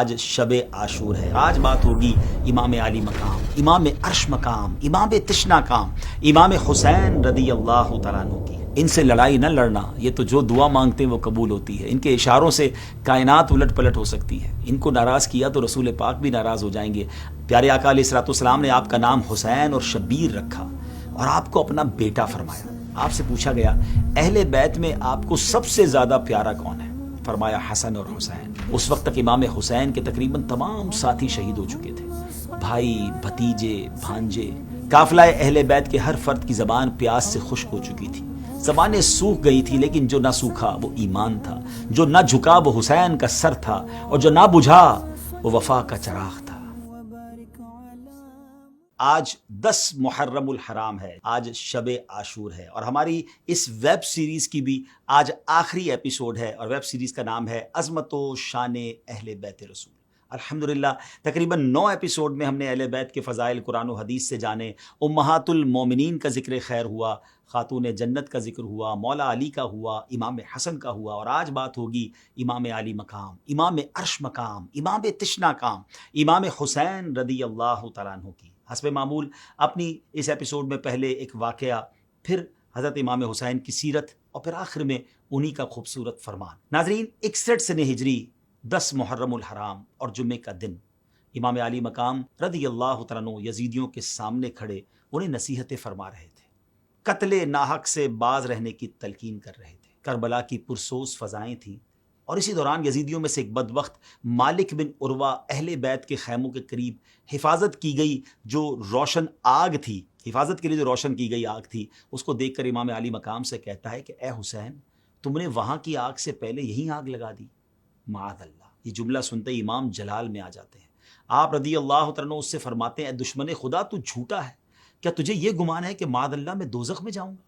آج شب عاشور ہے۔ آج بات ہوگی امام علی مقام، امام عرش مقام، امام تشنا کام، امام حسین رضی اللہ تعالیٰ عنہ کی۔ ان سے لڑائی نہ لڑنا، یہ تو جو دعا مانگتے ہیں وہ قبول ہوتی ہے۔ ان کے اشاروں سے کائنات الٹ پلٹ ہو سکتی ہے۔ ان کو ناراض کیا تو رسول پاک بھی ناراض ہو جائیں گے۔ پیارے آقا علیہ الصلوۃ والسلام نے آپ کا نام حسین اور شبیر رکھا اور آپ کو اپنا بیٹا فرمایا۔ آپ سے پوچھا گیا اہل بیت میں آپ کو سب سے زیادہ پیارا کون ہے؟ فرمایا حسن اور حسین۔ اس وقت تک امام حسین کے تقریباً تمام ساتھی شہید ہو چکے تھے، بھائی، بھتیجے، بھانجے۔ قافلہ اہل بیت کے ہر فرد کی زبان پیاس سے خشک ہو چکی تھی، زبانیں سوکھ گئی تھی، لیکن جو نہ سوکھا وہ ایمان تھا، جو نہ جھکا وہ حسین کا سر تھا، اور جو نہ بجھا وہ وفا کا چراغ تھا۔ آج 10 محرم الحرام ہے، آج شب عاشور ہے، اور ہماری اس ویب سیریز کی بھی آج آخری ایپیسوڈ ہے، اور ویب سیریز کا نام ہے عظمت و شان اہل بیت رسول۔ الحمدللہ تقریباً 9 ایپیسوڈ میں ہم نے اہل بیت کے فضائل قرآن و حدیث سے جانے، امہات المومنین کا ذکر خیر ہوا، خاتون جنت کا ذکر ہوا، مولا علی کا ہوا، امام حسن کا ہوا، اور آج بات ہوگی امام علی مقام، امام عرش مقام، امام تشنا کام، امام حسین رضی اللہ تعالیٰ عنہ کی۔ حسب معمول اپنی اس ایپیسوڈ میں پہلے ایک واقعہ، پھر حضرت امام حسین کی سیرت، اور پھر آخر میں انہی کا خوبصورت فرمان۔ ناظرین، 61 سنہ ہجری، 10 محرم الحرام اور جمعے کا دن، امام علی مقام رضی اللہ تعالیٰ عنہ یزیدیوں کے سامنے کھڑے انہیں نصیحتیں فرما رہے تھے، قتل ناحق سے باز رہنے کی تلقین کر رہے تھے۔ کربلا کی پرسوز فضائیں تھیں، اور اسی دوران یزیدیوں میں سے ایک بدبخت مالک بن عروہ اہل بیت کے خیموں کے قریب حفاظت کی گئی جو روشن آگ تھی، حفاظت کے لیے جو روشن کی گئی آگ تھی، اس کو دیکھ کر امام علی مقام سے کہتا ہے کہ اے حسین، تم نے وہاں کی آگ سے پہلے یہی آگ لگا دی، معاذ اللہ۔ یہ جملہ سنتے ہی امام جلال میں آ جاتے ہیں۔ آپ رضی اللہ تعالیٰ عنہ اس سے فرماتے ہیں اے دشمن خدا، تو جھوٹا ہے، کیا تجھے یہ گمان ہے کہ معاذ اللہ میں دوزخ میں جاؤں گا؟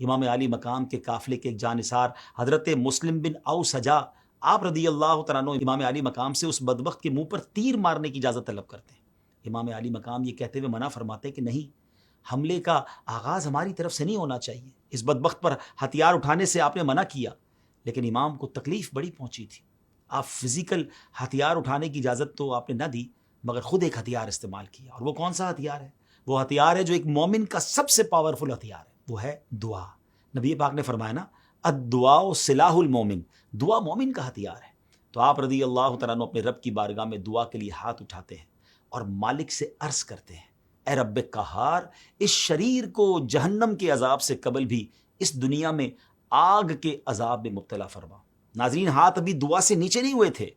امام علی مقام کے قافلے کے ایک جانثار حضرت مسلم بن اوس سجا، آپ رضی اللہ تعالیٰ عنہ امام علی مقام سے اس بدبخت کے منہ پر تیر مارنے کی اجازت طلب کرتے ہیں۔ امام علی مقام یہ کہتے ہوئے منع فرماتے کہ نہیں، حملے کا آغاز ہماری طرف سے نہیں ہونا چاہیے۔ اس بدبخت پر ہتھیار اٹھانے سے آپ نے منع کیا، لیکن امام کو تکلیف بڑی پہنچی تھی۔ آپ فزیکل ہتھیار اٹھانے کی اجازت تو آپ نے نہ دی، مگر خود ایک ہتھیار استعمال کیا، اور وہ کون سا ہتھیار ہے؟ وہ ہتھیار ہے جو ایک مومن کا سب سے پاورفل ہتھیار ہے، وہ ہے دعا۔ نبی پاک نے فرمایا نا، الدعاء سلاح المومن، دعا مومن کا ہتھیار ہے۔ تو آپ رضی اللہ تعالیٰ عنہ اپنے رب کی بارگاہ میں دعا کے لیے ہاتھ اٹھاتے ہیں اور مالک سے عرض کرتے ہیں اے رب قہار، اس شریر کو جہنم کے عذاب سے قبل بھی اس دنیا میں آگ کے عذاب میں مبتلا فرما۔ ناظرین، ہاتھ ابھی دعا سے نیچے نہیں ہوئے تھے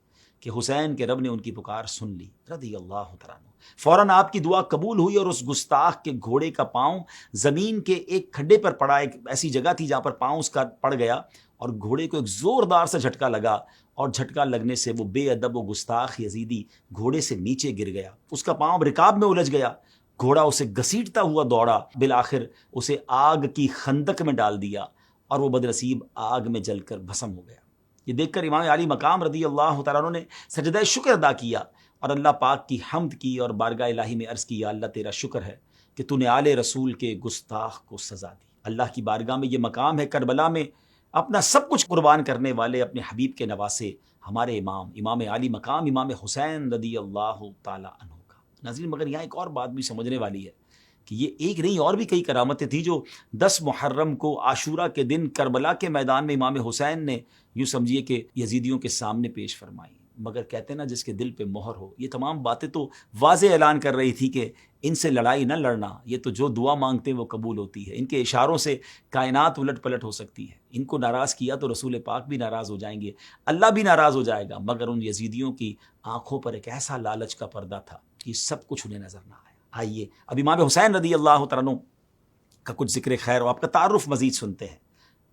کہ حسین کے رب نے ان کی پکار سن لی رضی اللہ تعالیٰ عنہ۔ فوراً آپ کی دعا قبول ہوئی، اور اس گستاخ کے گھوڑے کا پاؤں زمین کے ایک کھڈے پر پڑا، ایک ایسی جگہ تھی جہاں پر پاؤں اس کا پڑ گیا، اور گھوڑے کو ایک زوردار سے جھٹکا لگا، اور جھٹکا لگنے سے وہ بے ادب و گستاخ یزیدی گھوڑے سے نیچے گر گیا، اس کا پاؤں رکاب میں الجھ گیا، گھوڑا اسے گھسیٹتا ہوا دوڑا، بالآخر اسے آگ کی خندق میں ڈال دیا، اور وہ بدنصیب آگ میں جل کر بھسم ہو گیا۔ یہ دیکھ کر امام علی مقام رضی اللہ تعالیٰ عنہ نے سجدہ شکر ادا کیا، اور اللہ پاک کی حمد کی، اور بارگاہ الہی میں عرض کی یا اللہ تیرا شکر ہے کہ تو نے آل رسول کے گستاخ کو سزا دی۔ اللہ کی بارگاہ میں یہ مقام ہے، کربلا میں اپنا سب کچھ قربان کرنے والے اپنے حبیب کے نواسے ہمارے امام، امام علی مقام، امام حسین رضی اللہ تعالیٰ عنہ کا۔ ناظرین، مگر یہاں ایک اور بات بھی سمجھنے والی ہے کہ یہ ایک نہیں، اور بھی کئی کرامتیں تھیں جو 10 محرم کو عاشورہ کے دن کربلا کے میدان میں امام حسین نے یوں سمجھیے کہ یزیدیوں کے سامنے پیش فرمائی۔ مگر کہتے ہیں نا، جس کے دل پہ مہر ہو، یہ تمام باتیں تو واضح اعلان کر رہی تھی کہ ان سے لڑائی نہ لڑنا، یہ تو جو دعا مانگتے ہیں وہ قبول ہوتی ہے۔ ان کے اشاروں سے کائنات الٹ پلٹ ہو سکتی ہے۔ ان کو ناراض کیا تو رسول پاک بھی ناراض ہو جائیں گے، اللہ بھی ناراض ہو جائے گا، مگر ان یزیدیوں کی آنکھوں پر ایک ایسا لالچ کا پردہ تھا کہ سب کچھ انہیں نظر نہ آیا۔ آئیے اب امام حسین رضی اللہ تعالیٰ عنہ کا کچھ ذکر خیر اور آپ کا تعارف مزید سنتے ہیں۔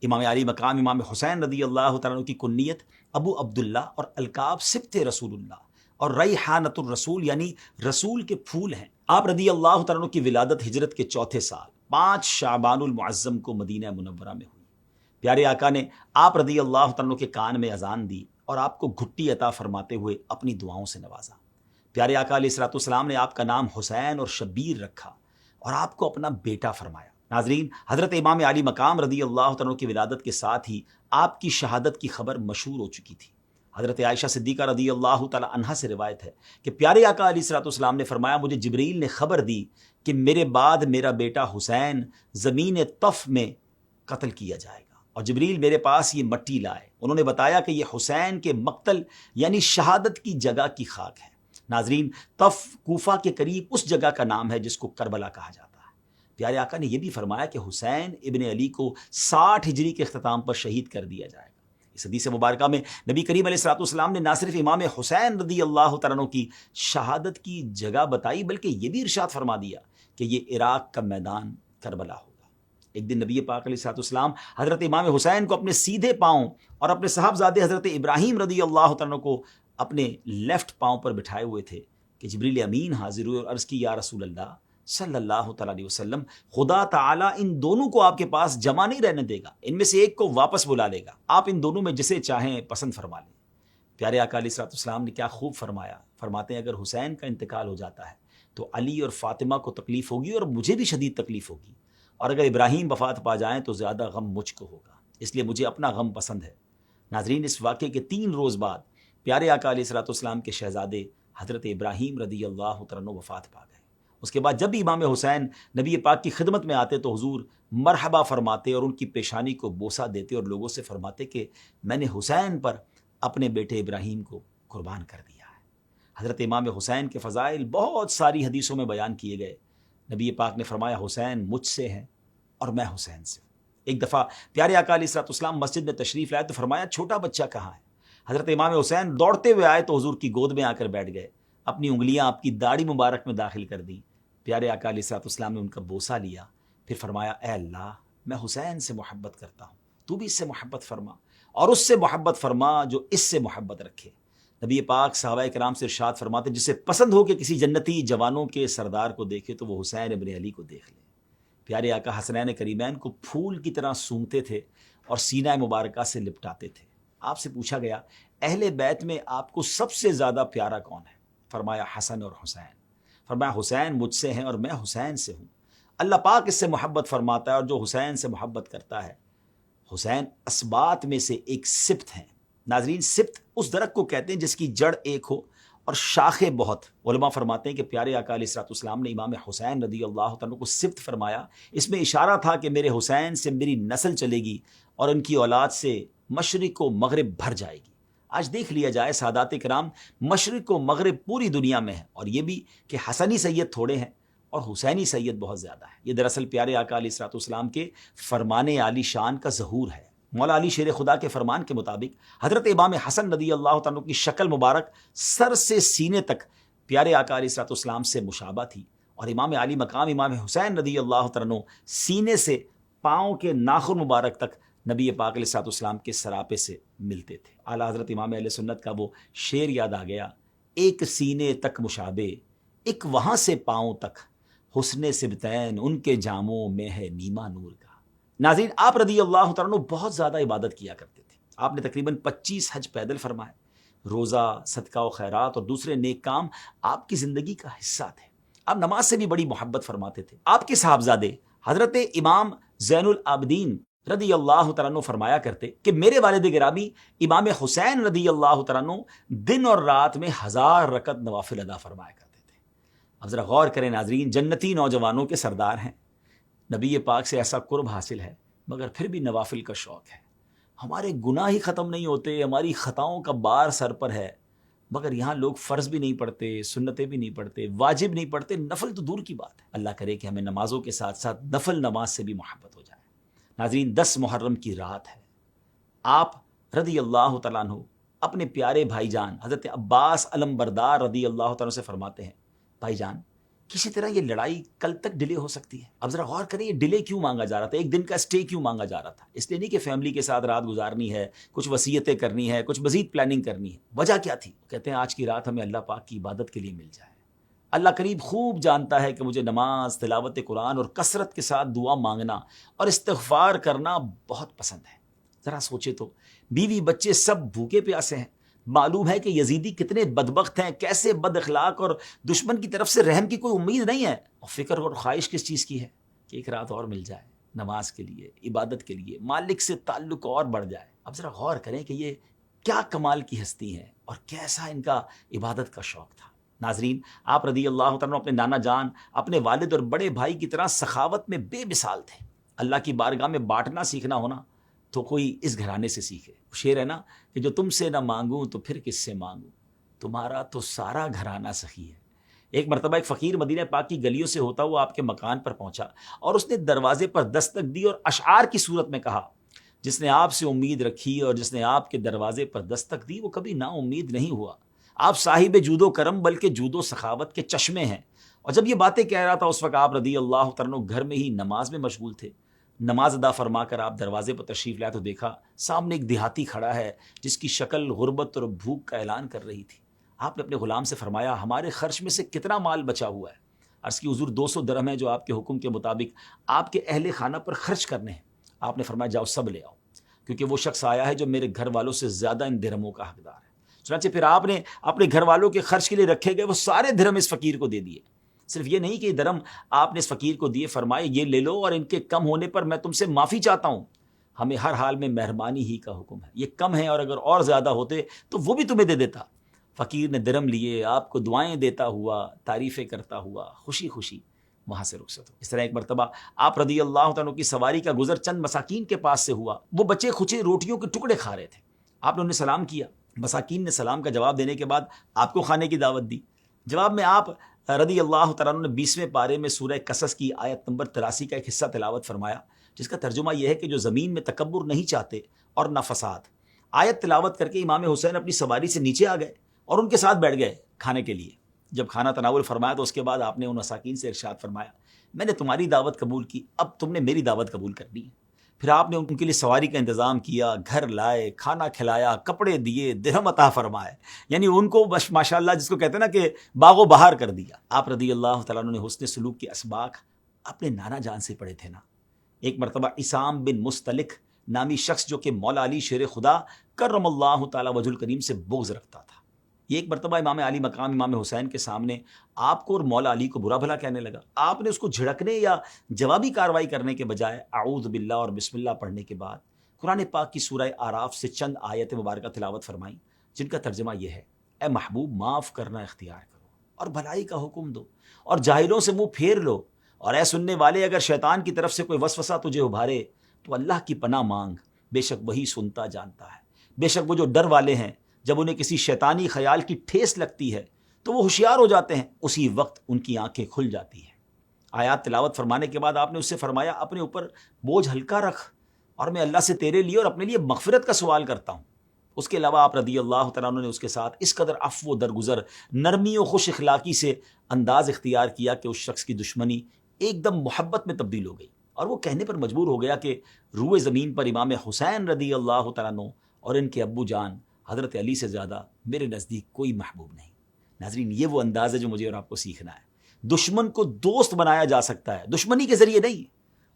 امام علی مقام امام حسین رضی اللہ تعالیٰ عنہ کی کنیت ابو عبداللہ اور القاب سبط رسول اللہ اور ریحانۃ الرسول یعنی رسول کے پھول ہیں۔ آپ رضی اللہ تعالیٰ عنہ کی ولادت ہجرت کے 4تھے سال 5 شعبان المعظم کو مدینہ منورہ میں ہوئی۔ پیارے آقا نے آپ رضی اللہ تعالیٰ عنہ کے کان میں اذان دی اور آپ کو گھٹی عطا فرماتے ہوئے اپنی دعاؤں سے نوازا۔ پیارے آقا علیہ الصلوۃ والسلام نے آپ کا نام حسین اور شبیر رکھا اور آپ کو اپنا بیٹا فرمایا۔ ناظرین، حضرت امام علی مقام رضی اللہ تعالیٰ عنہ کی ولادت کے ساتھ ہی آپ کی شہادت کی خبر مشہور ہو چکی تھی۔ حضرت عائشہ صدیقہ رضی اللہ تعالی عنہا سے روایت ہے کہ پیارے آقا علیہ الصلوۃ والسلام نے فرمایا مجھے جبریل نے خبر دی کہ میرے بعد میرا بیٹا حسین زمین طف میں قتل کیا جائے گا، اور جبریل میرے پاس یہ مٹی لائے، انہوں نے بتایا کہ یہ حسین کے مقتل یعنی شہادت کی جگہ کی خاک ہے۔ ناظرین، طف کوفہ کے قریب اس جگہ کا نام ہے جس کو کربلا کہا جاتا ہے۔ پیارے آقا نے یہ بھی فرمایا کہ حسین ابن علی کو 60 ہجری کے اختتام پر شہید کر دیا جائے گا۔ اس حدیث مبارکہ میں نبی کریم علیہ الصلوۃ والسلام نے نہ صرف امام حسین رضی اللہ تعالیٰ عنہ کی شہادت کی جگہ بتائی بلکہ یہ بھی ارشاد فرما دیا کہ یہ عراق کا میدان کربلا ہوگا۔ ایک دن نبی پاک علیہ الصلوۃ والسلام حضرت امام حسین کو اپنے سیدھے پاؤں اور اپنے صاحبزادے حضرت ابراہیم رضی اللہ تعالیٰ عنہ کو اپنے لیفٹ پاؤں پر بٹھائے ہوئے تھے کہ جبریل امین حاضر ہوئے اور عرض کی یا رسول اللہ صلی اللہ تعالیٰ علیہ وسلم، خدا تعالیٰ ان دونوں کو آپ کے پاس جمع نہیں رہنے دے گا، ان میں سے ایک کو واپس بلا لے گا، آپ ان دونوں میں جسے چاہیں پسند فرما لیں۔ پیارے آقا علیہ الصلوۃ والسلام نے کیا خوب فرمایا، فرماتے ہیں اگر حسین کا انتقال ہو جاتا ہے تو علی اور فاطمہ کو تکلیف ہوگی اور مجھے بھی شدید تکلیف ہوگی، اور اگر ابراہیم وفات پا جائیں تو زیادہ غم مجھ کو ہوگا، اس لیے مجھے اپنا غم پسند ہے۔ ناظرین، اس واقعے کے 3 روز بعد پیارے آقا علیہ الصلوۃ والسلام کے شہزادے حضرت ابراہیم رضی اللہ تعالیٰ عنہ وفات پا گئے۔ اس کے بعد جب بھی امام حسین نبی پاک کی خدمت میں آتے تو حضور مرحبا فرماتے اور ان کی پیشانی کو بوسہ دیتے اور لوگوں سے فرماتے کہ میں نے حسین پر اپنے بیٹے ابراہیم کو قربان کر دیا ہے۔ حضرت امام حسین کے فضائل بہت ساری حدیثوں میں بیان کیے گئے۔ نبی پاک نے فرمایا حسین مجھ سے ہے اور میں حسین سے ہوں۔ ایک دفعہ پیارے آقا علیہ الصلوۃ والسلام مسجد میں تشریف لائے تو فرمایا چھوٹا بچہ کہاں ہے؟ حضرت امام حسین دوڑتے ہوئے آئے تو حضور کی گود میں آ کر بیٹھ گئے، اپنی انگلیاں آپ کی داڑھی مبارک میں داخل کر دیں۔ پیارے آقا علیہ الصلوۃ والسلام نے ان کا بوسہ لیا، پھر فرمایا اے اللہ، میں حسین سے محبت کرتا ہوں، تو بھی اس سے محبت فرما، اور اس سے محبت فرما جو اس سے محبت رکھے۔ نبی پاک صحابہ کرام سے ارشاد فرماتے جسے پسند ہو کہ کسی جنتی جوانوں کے سردار کو دیکھے تو وہ حسین ابن علی کو دیکھ لے۔ پیارے آقا حسنین کریمین کو پھول کی طرح سونگتے تھے اور سینہ مبارکہ سے لپٹاتے تھے۔ آپ سے پوچھا گیا اہل بیت میں آپ کو سب سے زیادہ پیارا کون ہے؟ فرمایا حسن اور حسین۔ فرمایا حسین مجھ سے ہیں اور میں حسین سے ہوں۔ اللہ پاک اس سے محبت فرماتا ہے اور جو حسین سے محبت کرتا ہے۔ حسین اسبات میں سے ایک سبت ہیں۔ ناظرین، سبت اس درخت کو کہتے ہیں جس کی جڑ ایک ہو اور شاخیں بہت۔ علماء فرماتے ہیں کہ پیارے آقا علیہ الصلوۃ والسلام نے امام حسین رضی اللہ تعالیٰ کو سبت فرمایا، اس میں اشارہ تھا کہ میرے حسین سے میری نسل چلے گی اور ان کی اولاد سے مشرق و مغرب بھر جائے گی۔ آج دیکھ لیا جائے سادات کرام، مشرق و مغرب پوری دنیا میں ہے، اور یہ بھی کہ حسنی سید تھوڑے ہیں اور حسینی سید بہت زیادہ ہے۔ یہ دراصل پیارے آقا علیہ الصلوۃ والسلام کے فرمان عالی شان کا ظہور ہے۔ مولا علی شیر خدا کے فرمان کے مطابق حضرت امام حسن رضی اللہ تعالیٰ کی شکل مبارک سر سے سینے تک پیارے آقا علیہ الصلوۃ والسلام سے مشابہ تھی، اور امام علی مقام امام حسین رضی اللہ تعالیٰ سینے سے پاؤں کے ناخن مبارک تک نبی پاک علیہ الصلوۃ والسلام کے سراپے سے ملتے تھے۔ اعلیٰ حضرت امام اہل سنت کا وہ شعر یاد آ گیا، ایک سینے تک مشابہ، ایک وہاں سے پاؤں تک، حسن سبتین ان کے جاموں میں ہے نیما نور کا۔ ناظرین، آپ رضی اللہ تعالیٰ بہت زیادہ عبادت کیا کرتے تھے۔ آپ نے تقریباً 25 حج پیدل فرمائے۔ روزہ، صدقہ و خیرات اور دوسرے نیک کام آپ کی زندگی کا حصہ تھے۔ آپ نماز سے بھی بڑی محبت فرماتے تھے۔ آپ کے صاحبزادے حضرت امام زین العابدین رضی اللہ تعالیٰ عنہ فرمایا کرتے کہ میرے والد گرامی امام حسین رضی اللہ تعالیٰ عنہ دن اور رات میں 1000 رکعت نوافل ادا فرمایا کرتے تھے۔ اب ذرا غور کریں ناظرین، جنتی نوجوانوں کے سردار ہیں، نبی پاک سے ایسا قرب حاصل ہے، مگر پھر بھی نوافل کا شوق ہے۔ ہمارے گناہ ہی ختم نہیں ہوتے، ہماری خطاؤں کا بار سر پر ہے، مگر یہاں لوگ فرض بھی نہیں پڑھتے، سنتیں بھی نہیں پڑھتے، واجب نہیں پڑھتے، نفل تو دور کی بات ہے۔ اللہ کرے کہ ہمیں نمازوں کے ساتھ ساتھ نفل نماز سے بھی محبت ہو جائے۔ ناظرین، 10 محرم کی رات ہے۔ آپ رضی اللہ تعالیٰ عنہ اپنے پیارے بھائی جان حضرت عباس علم بردار رضی اللہ تعالیٰ سے فرماتے ہیں، بھائی جان کسی طرح یہ لڑائی کل تک ڈیلے ہو سکتی ہے۔ اب ذرا غور کریں، یہ ڈیلے کیوں مانگا جا رہا تھا؟ ایک دن کا اسٹے کیوں مانگا جا رہا تھا؟ اس لیے نہیں کہ فیملی کے ساتھ رات گزارنی ہے، کچھ وصیتیں کرنی ہے، کچھ مزید پلاننگ کرنی ہے۔ وجہ کیا تھی؟ کہتے ہیں آج کی رات ہمیں اللہ پاک کی عبادت کے لیے مل جائے۔ اللہ قریب خوب جانتا ہے کہ مجھے نماز، تلاوت قرآن اور کثرت کے ساتھ دعا مانگنا اور استغفار کرنا بہت پسند ہے۔ ذرا سوچے تو، بیوی بچے سب بھوکے پیاسے ہیں، معلوم ہے کہ یزیدی کتنے بدبخت ہیں، کیسے بد اخلاق، اور دشمن کی طرف سے رحم کی کوئی امید نہیں ہے، اور فکر اور خواہش کس چیز کی ہے کہ ایک رات اور مل جائے نماز کے لیے، عبادت کے لیے، مالک سے تعلق اور بڑھ جائے۔ اب ذرا غور کریں کہ یہ کیا کمال کی ہستی ہیں اور کیسا ان کا عبادت کا شوق تھا۔ ناظرین، آپ رضی اللہ تعالیٰ اپنے نانا جان، اپنے والد اور بڑے بھائی کی طرح سخاوت میں بے مثال تھے۔ اللہ کی بارگاہ میں بانٹنا سیکھنا ہونا تو کوئی اس گھرانے سے سیکھے۔ شعر ہے نا کہ جو تم سے نہ مانگوں تو پھر کس سے مانگوں، تمہارا تو سارا گھرانہ سخی ہے۔ ایک مرتبہ ایک فقیر مدینہ پاک کی گلیوں سے ہوتا ہوا آپ کے مکان پر پہنچا اور اس نے دروازے پر دستک دی اور اشعار کی صورت میں کہا، جس نے آپ سے امید رکھی اور جس نے آپ کے دروازے پر دستک دی وہ کبھی نا امید نہیں ہوا۔ آپ صاحب جود و کرم بلکہ جود و سخاوت کے چشمے ہیں۔ اور جب یہ باتیں کہہ رہا تھا اس وقت آپ رضی اللہ تعالیٰ گھر میں ہی نماز میں مشغول تھے۔ نماز ادا فرما کر آپ دروازے پر تشریف لائے تو دیکھا سامنے ایک دیہاتی کھڑا ہے جس کی شکل غربت اور بھوک کا اعلان کر رہی تھی۔ آپ نے اپنے غلام سے فرمایا، ہمارے خرچ میں سے کتنا مال بچا ہوا ہے؟ عرض کی حضور 200 درہم ہے جو آپ کے حکم کے مطابق آپ کے اہل خانہ پر خرچ کرنے ہیں۔ آپ نے فرمایا جاؤ سب لے آؤ، کیونکہ وہ شخص آیا ہے جو میرے گھر والوں سے زیادہ ان درہموں کا حقدار ہے۔ چنانچہ پھر آپ نے اپنے گھر والوں کے خرچ کے لیے رکھے گئے وہ سارے درہم اس فقیر کو دے دیے۔ صرف یہ نہیں کہ یہ درہم آپ نے اس فقیر کو دیے، فرمائے یہ لے لو اور ان کے کم ہونے پر میں تم سے معافی چاہتا ہوں۔ ہمیں ہر حال میں مہربانی ہی کا حکم ہے، یہ کم ہے اور اگر اور زیادہ ہوتے تو وہ بھی تمہیں دے دیتا۔ فقیر نے درہم لیے، آپ کو دعائیں دیتا ہوا، تعریفیں کرتا ہوا خوشی خوشی وہاں سے رخصت ہو۔ اس طرح ایک مرتبہ آپ رضی اللہ تعالیٰ کی سواری کا گزر چند مساکین کے پاس سے ہوا۔ وہ بچے کھچے روٹیوں کے ٹکڑے کھا رہے تھے۔ آپ نے انہیں سلام کیا۔ مساکین نے سلام کا جواب دینے کے بعد آپ کو کھانے کی دعوت دی۔ جواب میں آپ رضی اللہ تعالیٰ نے 20ویں پارے میں سورہ قصص کی آیت نمبر 83 کا ایک حصہ تلاوت فرمایا، جس کا ترجمہ یہ ہے کہ جو زمین میں تکبر نہیں چاہتے اور نہ فساد۔ آیت تلاوت کر کے امام حسین اپنی سواری سے نیچے آ گئے اور ان کے ساتھ بیٹھ گئے کھانے کے لیے۔ جب کھانا تناول فرمایا تو اس کے بعد آپ نے ان مساکین سے ارشاد فرمایا، میں نے تمہاری دعوت قبول کی، اب تم نے میری دعوت قبول کرنی ہے۔ پھر آپ نے ان کے لیے سواری کا انتظام کیا، گھر لائے، کھانا کھلایا، کپڑے دیے، درہم عطا فرمائے، یعنی ان کو بس ماشاءاللہ جس کو کہتے ہیں نا کہ باغ و بہار کر دیا۔ آپ رضی اللہ تعالیٰ عنہ نے حسن سلوک کے اسباق اپنے نانا جان سے پڑھے تھے نا۔ ایک مرتبہ عصام بن مستلق نامی شخص جو کہ مولا علی شیر خدا کرم اللہ تعالیٰ وجہ الکریم سے بغض رکھتا تھا، یہ ایک مرتبہ امام علی مقام امام حسین کے سامنے آپ کو اور مولا علی کو برا بھلا کہنے لگا۔ آپ نے اس کو جھڑکنے یا جوابی کارروائی کرنے کے بجائے اعوذ باللہ اور بسم اللہ پڑھنے کے بعد قرآن پاک کی سورہ آراف سے چند آیت مبارکہ تلاوت فرمائیں، جن کا ترجمہ یہ ہے، اے محبوب معاف کرنا اختیار کرو اور بھلائی کا حکم دو اور جاہلوں سے منہ پھیر لو، اور اے سننے والے اگر شیطان کی طرف سے کوئی وسوسہ تجھے ابھارے تو اللہ کی پناہ مانگ، بے شک وہی سنتا جانتا ہے۔ بے شک وہ جو ڈر والے ہیں جب انہیں کسی شیطانی خیال کی ٹھیس لگتی ہے تو وہ ہوشیار ہو جاتے ہیں، اسی وقت ان کی آنکھیں کھل جاتی ہیں۔ آیات تلاوت فرمانے کے بعد آپ نے اس سے فرمایا، اپنے اوپر بوجھ ہلکا رکھ اور میں اللہ سے تیرے لیے اور اپنے لیے مغفرت کا سوال کرتا ہوں۔ اس کے علاوہ آپ رضی اللہ تعالیٰ عنہ نے اس کے ساتھ اس قدر عفو و درگزر، نرمی و خوش اخلاقی سے انداز اختیار کیا کہ اس شخص کی دشمنی ایک دم محبت میں تبدیل ہو گئی اور وہ کہنے پر مجبور ہو گیا کہ روئے زمین پر امام حسین رضی اللہ تعالیٰ عنہ اور ان کے ابو جان حضرت علی سے زیادہ میرے نزدیک کوئی محبوب نہیں۔ ناظرین، یہ وہ انداز ہے جو مجھے اور آپ کو سیکھنا ہے۔ دشمن کو دوست بنایا جا سکتا ہے، دشمنی کے ذریعے نہیں،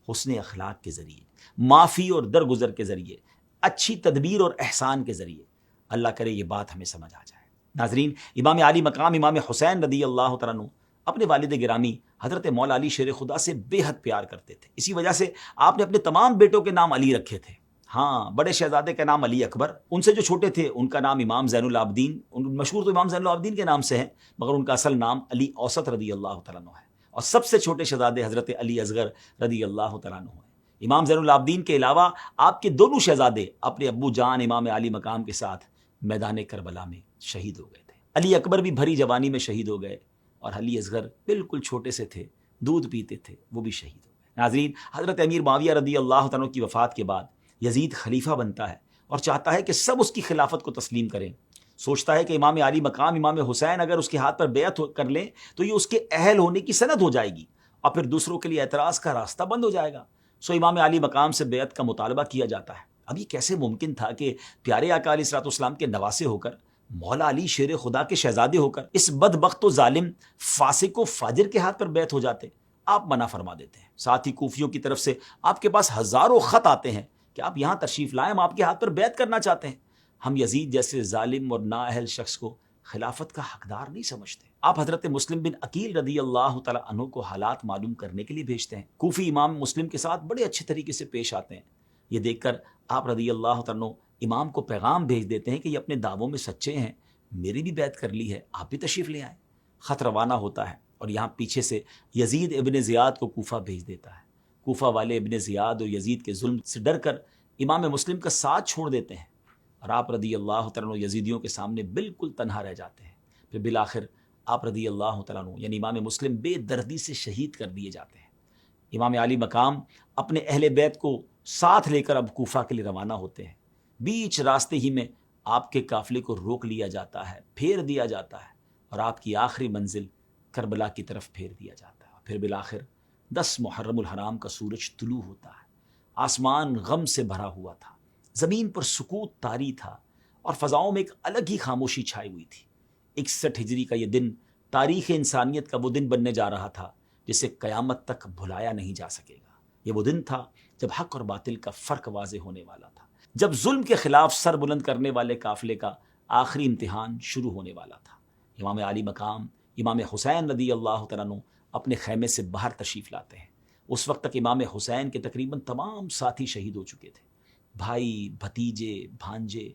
حسن اخلاق کے ذریعے، معافی اور درگزر کے ذریعے، اچھی تدبیر اور احسان کے ذریعے۔ اللہ کرے یہ بات ہمیں سمجھ آ جائے۔ ناظرین، امام علی مقام امام حسین رضی اللہ تعالیٰ عنہ اپنے والد گرامی حضرت مولا علی شیر خدا سے بے حد پیار کرتے تھے، اسی وجہ سے آپ نے اپنے تمام بیٹوں کے نام علی رکھے تھے۔ ہاں، بڑے شہزادے کا نام علی اکبر، ان سے جو چھوٹے تھے ان کا نام امام زین العابدین، مشہور تو امام زین العابدین کے نام سے ہیں، مگر ان کا اصل نام علی اوسط رضی اللہ تعالیٰ عنہ ہے، اور سب سے چھوٹے شہزادے حضرت علی اصغر رضی اللہ تعالیٰ عنہ ہیں۔ امام زین العابدین کے علاوہ آپ کے دونوں شہزادے اپنے ابو جان امام علی مقام کے ساتھ میدان کربلا میں شہید ہو گئے تھے۔ علی اکبر بھی بھری جوانی میں شہید ہو گئے اور علی اصغر بالکل چھوٹے سے تھے، دودھ پیتے تھے، وہ بھی شہید ہو گئے۔ ناظرین، حضرت امیر معاویہ رضی اللہ تعالیٰ عنہ کی وفات کے بعد یزید خلیفہ بنتا ہے اور چاہتا ہے کہ سب اس کی خلافت کو تسلیم کریں۔ سوچتا ہے کہ امام علی مقام امام حسین اگر اس کے ہاتھ پر بیعت کر لیں تو یہ اس کے اہل ہونے کی سند ہو جائے گی اور پھر دوسروں کے لیے اعتراض کا راستہ بند ہو جائے گا۔ سو امام علی مقام سے بیعت کا مطالبہ کیا جاتا ہے۔ اب یہ کیسے ممکن تھا کہ پیارے آقا علیہ الصلوۃ والسلام کے نواسے ہو کر، مولا علی شیر خدا کے شہزادے ہو کر اس بدبخت و ظالم فاسق و فاجر کے ہاتھ پر بیعت ہو جاتے؟ آپ منع فرما دیتے ہیں۔ ساتھ ہی کوفیوں کی طرف سے آپ کے پاس ہزاروں خط آتے ہیں کہ آپ یہاں تشریف لائیں، ہم آپ کے ہاتھ پر بیعت کرنا چاہتے ہیں۔ ہم یزید جیسے ظالم اور نااہل شخص کو خلافت کا حقدار نہیں سمجھتے۔ آپ حضرت مسلم بن عقیل رضی اللہ تعالیٰ عنہ کو حالات معلوم کرنے کے لیے بھیجتے ہیں۔ کوفی امام مسلم کے ساتھ بڑے اچھے طریقے سے پیش آتے ہیں۔ یہ دیکھ کر آپ رضی اللہ تعالیٰ عنہ امام کو پیغام بھیج دیتے ہیں کہ یہ اپنے دعووں میں سچے ہیں، میری بھی بیعت کر لی ہے، آپ بھی تشریف لے آئیں۔ خط روانہ ہوتا ہے اور یہاں پیچھے سے یزید ابن زیاد کو کوفہ بھیج دیتا ہے۔ کوفہ والے ابن زیاد اور یزید کے ظلم سے ڈر کر امام مسلم کا ساتھ چھوڑ دیتے ہیں اور آپ رضی اللہ تعالیٰ عنہ یزیدیوں کے سامنے بالکل تنہا رہ جاتے ہیں۔ پھر بالآخر آپ رضی اللہ تعالیٰ عنہ یعنی امام مسلم بے دردی سے شہید کر دیے جاتے ہیں۔ امام علی مقام اپنے اہل بیت کو ساتھ لے کر اب کوفہ کے لیے روانہ ہوتے ہیں۔ بیچ راستے ہی میں آپ کے قافلے کو روک لیا جاتا ہے، پھیر دیا جاتا ہے اور آپ کی آخری منزل کربلا کی طرف پھیر دیا جاتا ہے۔ پھر بالآخر 10 محرم الحرام کا سورج طلوع ہوتا ہے۔ آسمان غم سے بھرا ہوا تھا، زمین پر سکوت طاری تھا اور فضاؤں میں ایک الگ ہی خاموشی چھائی ہوئی تھی۔ 61 ہجری کا یہ دن تاریخ انسانیت کا وہ دن بننے جا رہا تھا جسے قیامت تک بھلایا نہیں جا سکے گا۔ یہ وہ دن تھا جب حق اور باطل کا فرق واضح ہونے والا تھا، جب ظلم کے خلاف سر بلند کرنے والے قافلے کا آخری امتحان شروع ہونے والا تھا۔ امام علی مقام امام حسین رضی اللہ تعالیٰ عنہ اپنے خیمے سے باہر تشریف لاتے ہیں۔ اس وقت تک امام حسین کے تقریباً تمام ساتھی شہید ہو چکے تھے، بھائی، بھتیجے، بھانجے،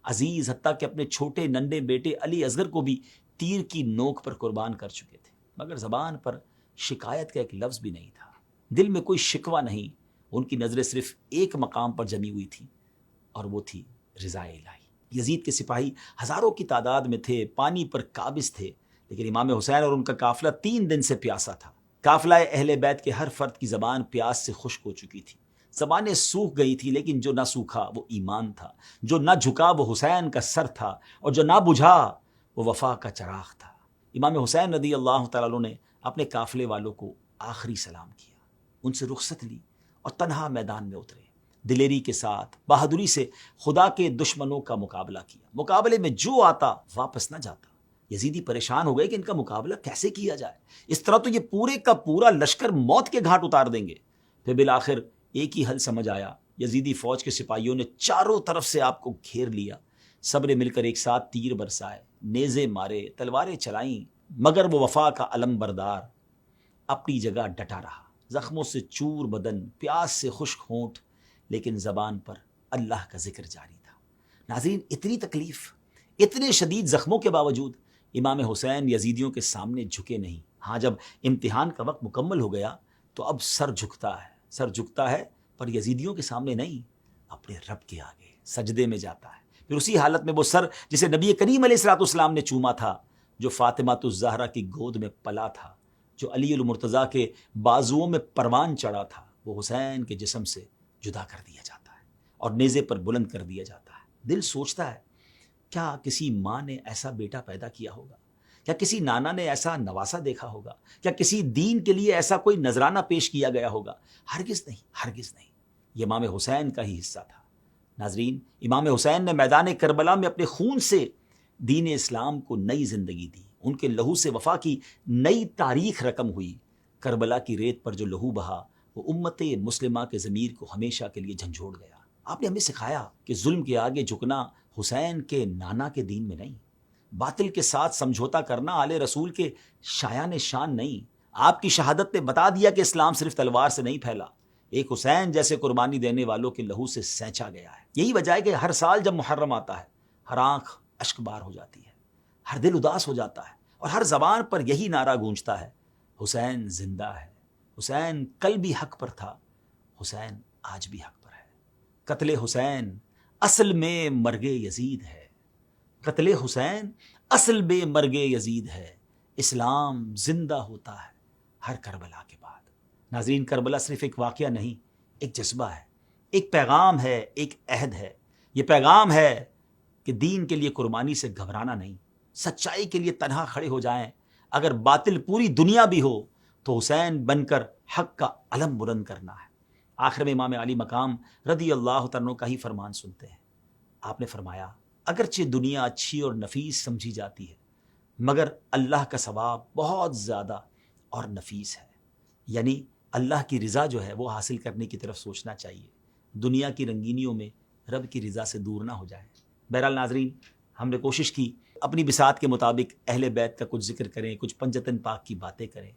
عزیز، حتیٰ کہ اپنے چھوٹے ننھے بیٹے علی اصغر کو بھی تیر کی نوک پر قربان کر چکے تھے، مگر زبان پر شکایت کا ایک لفظ بھی نہیں تھا، دل میں کوئی شکوہ نہیں۔ ان کی نظریں صرف ایک مقام پر جمی ہوئی تھیں اور وہ تھی رضا الہی۔ یزید کے سپاہی ہزاروں کی تعداد میں تھے، پانی پر قابض تھے، لیکن امام حسین اور ان کا قافلہ 3 دن سے پیاسا تھا۔ قافلہ اہل بیت کے ہر فرد کی زبان پیاس سے خشک ہو چکی تھی، زبانیں سوکھ گئی تھی، لیکن جو نہ سوکھا وہ ایمان تھا، جو نہ جھکا وہ حسین کا سر تھا، اور جو نہ بجھا وہ وفا کا چراغ تھا۔ امام حسین رضی اللہ تعالیٰ عنہ نے اپنے قافلے والوں کو آخری سلام کیا، ان سے رخصت لی اور تنہا میدان میں اترے۔ دلیری کے ساتھ، بہادری سے خدا کے دشمنوں کا مقابلہ کیا۔ مقابلے میں جو آتا واپس نہ جاتا۔ یزیدی پریشان ہو گئے کہ ان کا مقابلہ کیسے کیا جائے، اس طرح تو یہ پورے کا پورا لشکر موت کے گھاٹ اتار دیں گے۔ پھر بالآخر ایک ہی حل سمجھ آیا۔ یزیدی فوج کے سپاہیوں نے چاروں طرف سے آپ کو گھیر لیا، سب نے مل کر ایک ساتھ تیر برسائے، نیزے مارے، تلواریں چلائیں، مگر وہ وفا کا علم بردار اپنی جگہ ڈٹا رہا۔ زخموں سے چور بدن، پیاس سے خشک ہونٹ، لیکن زبان پر اللہ کا ذکر جاری تھا۔ ناظرین، اتنی تکلیف، اتنے شدید زخموں کے باوجود امام حسین یزیدیوں کے سامنے جھکے نہیں۔ ہاں، جب امتحان کا وقت مکمل ہو گیا تو اب سر جھکتا ہے پر یزیدیوں کے سامنے نہیں، اپنے رب کے آگے سجدے میں جاتا ہے۔ پھر اسی حالت میں وہ سر جسے نبی کریم علیہ الصلوۃ والسلام نے چوما تھا، جو فاطمہ الزہرا کی گود میں پلا تھا، جو علی المرتضیٰ کے بازوؤں میں پروان چڑھا تھا، وہ حسین کے جسم سے جدا کر دیا جاتا ہے اور نیزے پر بلند کر دیا جاتا ہے۔ دل سوچتا ہے، کیا کسی ماں نے ایسا بیٹا پیدا کیا ہوگا؟ کیا کسی نانا نے ایسا نواسا دیکھا ہوگا؟ کیا کسی دین کے لیے ایسا کوئی نذرانہ پیش کیا گیا ہوگا؟ ہرگز نہیں، ہرگز نہیں۔ یہ امام حسین کا ہی حصہ تھا۔ ناظرین، امام حسین نے میدان کربلا میں اپنے خون سے دین اسلام کو نئی زندگی دی، ان کے لہو سے وفا کی نئی تاریخ رقم ہوئی۔ کربلا کی ریت پر جو لہو بہا وہ امت مسلمہ کے ضمیر کو ہمیشہ کے لیے جھنجھوڑ گیا۔ آپ نے ہمیں سکھایا کہ ظلم کے آگے جھکنا حسین کے نانا کے دین میں نہیں، باطل کے ساتھ سمجھوتا کرنا آل رسول کے شایان شان نہیں۔ آپ کی شہادت نے بتا دیا کہ اسلام صرف تلوار سے نہیں پھیلا، ایک حسین جیسے قربانی دینے والوں کے لہو سے سینچا گیا ہے۔ یہی وجہ ہے کہ ہر سال جب محرم آتا ہے، ہر آنکھ اشک بار ہو جاتی ہے، ہر دل اداس ہو جاتا ہے، اور ہر زبان پر یہی نعرہ گونجتا ہے، حسین زندہ ہے، حسین کل بھی حق پر تھا، حسین آج بھی حق پر ہے۔ قتل حسین اصل میں مرگ یزید ہے، قتل حسین اصل میں مرگ یزید ہے، اسلام زندہ ہوتا ہے ہر کربلا کے بعد۔ ناظرین، کربلا صرف ایک واقعہ نہیں، ایک جذبہ ہے، ایک پیغام ہے، ایک عہد ہے۔ یہ پیغام ہے کہ دین کے لیے قربانی سے گھبرانا نہیں، سچائی کے لیے تنہا کھڑے ہو جائیں۔ اگر باطل پوری دنیا بھی ہو تو حسین بن کر حق کا علم بلند کرنا ہے۔ آخر میں امام علی مقام رضی اللہ تعالیٰ عنہ کا ہی فرمان سنتے ہیں۔ آپ نے فرمایا، اگرچہ دنیا اچھی اور نفیس سمجھی جاتی ہے، مگر اللہ کا ثواب بہت زیادہ اور نفیس ہے۔ یعنی اللہ کی رضا جو ہے وہ حاصل کرنے کی طرف سوچنا چاہیے، دنیا کی رنگینیوں میں رب کی رضا سے دور نہ ہو جائیں۔ بہرحال ناظرین، ہم نے کوشش کی اپنی بساط کے مطابق اہل بیت کا کچھ ذکر کریں، کچھ پنجتن پاک کی باتیں کریں،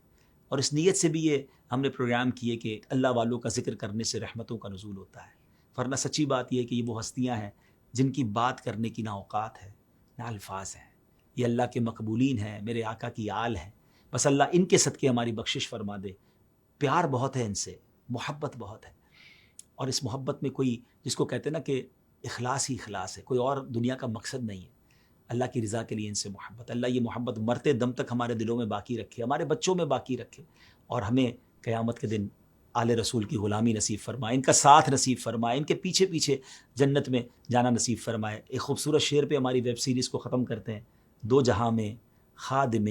اور اس نیت سے بھی یہ ہم نے پروگرام کیے کہ اللہ والوں کا ذکر کرنے سے رحمتوں کا نزول ہوتا ہے۔ ورنہ سچی بات یہ ہے کہ یہ وہ ہستیاں ہیں جن کی بات کرنے کی نہ اوقات ہے نہ الفاظ ہیں. یہ اللہ کے مقبولین ہیں، میرے آقا کی آل ہیں. بس اللہ ان کے صدقے ہماری بخشش فرما دے. پیار بہت ہے ان سے، محبت بہت ہے، اور اس محبت میں کوئی، جس کو کہتے ہیں نا کہ اخلاص ہی اخلاص ہے، کوئی اور دنیا کا مقصد نہیں ہے. اللہ کی رضا کے لیے ان سے محبت. اللہ یہ محبت مرتے دم تک ہمارے دلوں میں باقی رکھے، ہمارے بچوں میں باقی رکھے، اور ہمیں قیامت کے دن آل رسول کی غلامی نصیب فرمائے، ان کا ساتھ نصیب فرمائے، ان کے پیچھے پیچھے جنت میں جانا نصیب فرمائے. ایک خوبصورت شعر پہ ہماری ویب سیریز کو ختم کرتے ہیں. دو جہاں میں خادم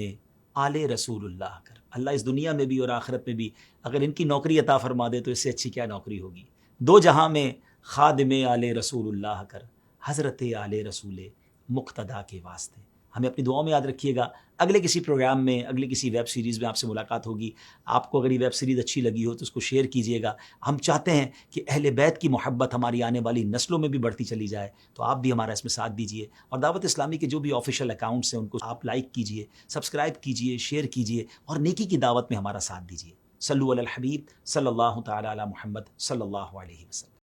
آل رسول اللہ کر. اللہ اس دنیا میں بھی اور آخرت میں بھی اگر ان کی نوکری عطا فرما دے تو اس سے اچھی کیا نوکری ہوگی. دو جہاں میں خادم آل رسول اللہ کر، حضرت آل رسول مقتدا کے واسطے. ہمیں اپنی دعاؤں میں یاد رکھیے گا. اگلے کسی پروگرام میں، اگلے کسی ویب سیریز میں آپ سے ملاقات ہوگی. آپ کو اگر یہ ویب سیریز اچھی لگی ہو تو اس کو شیئر کیجیے گا. ہم چاہتے ہیں کہ اہل بیت کی محبت ہماری آنے والی نسلوں میں بھی بڑھتی چلی جائے، تو آپ بھی ہمارا اس میں ساتھ دیجیے. اور دعوت اسلامی کے جو بھی آفیشیل اکاؤنٹس ہیں ان کو آپ لائک کیجیے، سبسکرائب کیجیے، شیئر کیجیے، اور نیکی کی دعوت میں ہمارا ساتھ دیجیے. صلو علی الحبیب صلی اللہ تعالی علی محمد صلی اللہ علیہ وسلم.